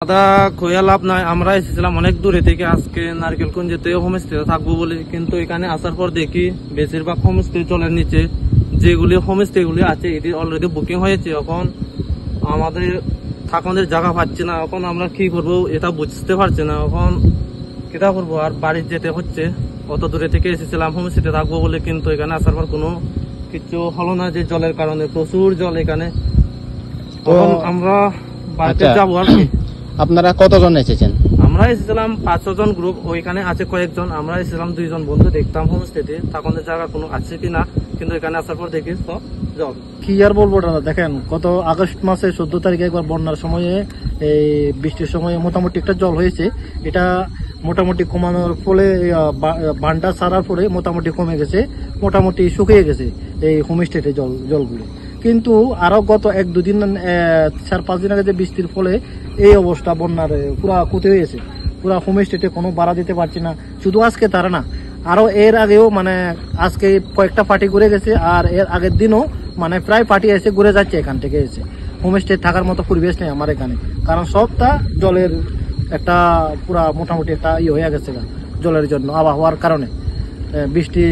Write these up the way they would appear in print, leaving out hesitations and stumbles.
দাদা খোয়া লাভ নাই। আমরা এসেছিলাম অনেক দূরে থেকে আজকে নারকেলকুঞ্জেতে হোমস্টে থাকবো বলে, কিন্তু এখানে আসার পর দেখি বেশিরভাগ হোমস্টে জলের নিচে। যেগুলি হোমস্টে গুলি আছে এটি অলরেডি বুকিং হয়েছে। এখন আমাদের থাকানোর জায়গা পাচ্ছি না। এখন আমরা কি করব এটা বুঝতে পারছি না। এখন কিটা করবো, আর বাড়ি যেতে হচ্ছে। অত দূরে থেকে এসেছিলাম হোমস্টে থাকবো বলে, কিন্তু এখানে আসার পর কোনো কিছু হলো না। যে জলের কারণে প্রচুর জল এখানে। তখন আমরা বাড়িতে যাবো আর কি। আপনারা কতজন এসেছেন? আমরা এসেছিলাম 5-6 জন গ্রুপ। ওইখানে আছে কয়েকজন। আমরা এসেছিলাম 2 জন বন্ধু দেখতাম হোমস্টেতে থাকানোর জায়গা কোনো আছে কিনা, কিন্তু এখানে আসার পর দেখি সব জল। কি আর বলবো দাদা, দেখেন গত আগস্ট মাসে 14 তারিখে একবার বন্যার সময়ে এই বৃষ্টির সময়ে মোটামুটি একটা জল হয়েছে। এটা মোটামুটি কমানোর ফলে বানটা ছাড়ার পরে মোটামুটি কমে গেছে, মোটামুটি শুকিয়ে গেছে এই হোমস্টেতে জলগুলো। কিন্তু আরো গত 1-2 দিন 4-5 দিন আগে যে বৃষ্টির ফলে এই অবস্থা, বন্যার পুরা ক্ষতি হয়েছে। পুরা হোমস্টেতে কোনো ভাড়া দিতে পারছি না। শুধু আজকে তারা না, আরো এর আগেও মানে আজকে কয়েকটা পার্টি ঘুরে গেছে, আর এর আগের দিনও মানে প্রায় পার্টি এসে ঘুরে যাচ্ছে এখান থেকে এসে। হোমস্টে থাকার মতো পরিবেশ নেই আমার এখানে, কারণ সবটা জলের একটা পুরা মোটামুটি একটা হয়ে গেছে জলের জন্য, আবহাওয়ার কারণে, বৃষ্টি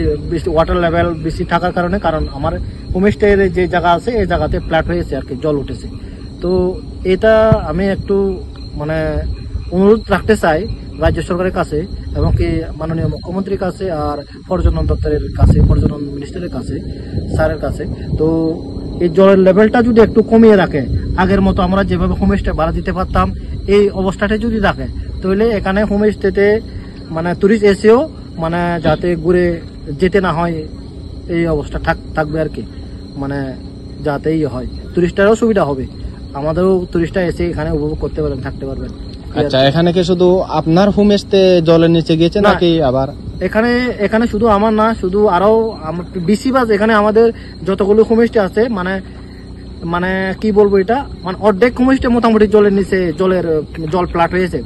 ওয়াটার লেভেল বেশি থাকার কারণে। কারণ আমার হোমস্টের যে জায়গা আছে এই জায়গাতে ফ্ল্যাট হয়েছে আর কি, জল উঠেছে। তো এটা আমি একটু মানে অনুরোধ রাখতে চাই রাজ্য সরকারের কাছে, এবং কি মাননীয় মুখ্যমন্ত্রীর কাছে, আর পর্যটন দপ্তরের কাছে, পর্যটন মিনিস্টারের কাছে, স্যারের কাছে। তো এই জলের লেভেলটা যদি একটু কমিয়ে রাখে, আগের মতো আমরা যেভাবে হোমস্টে ভাড়া দিতে পারতাম এই অবস্থাটা যদি রাখে, তাহলে এখানে হোমস্টেতে মানে টুরিস্ট এসেও মানে যাতে ঘুরে যেতে না হয়, এই অবস্থা থাকবে আর কি। মানে যাতেই হয়, টুরিস্টারও সুবিধা হবে, আমাদেরও টুরিস্টরা এসে এখানে উপভোগ করতে পারবেন, থাকতে পারবেন। আচ্ছা, এখানে কি শুধু আপনার হোমস্টে জলের নিচে গিয়েছে নাকি আবার? এখানে শুধু আমার না, শুধু আরো বেশিরভাগ এখানে আমাদের যতগুলো হোমস্টে আছে, মানে কি বলবো, এটা মানে অর্ধেক হোমস্টে মোটামুটি জলের নিচে জল ফ্ল্যাট হয়েছে।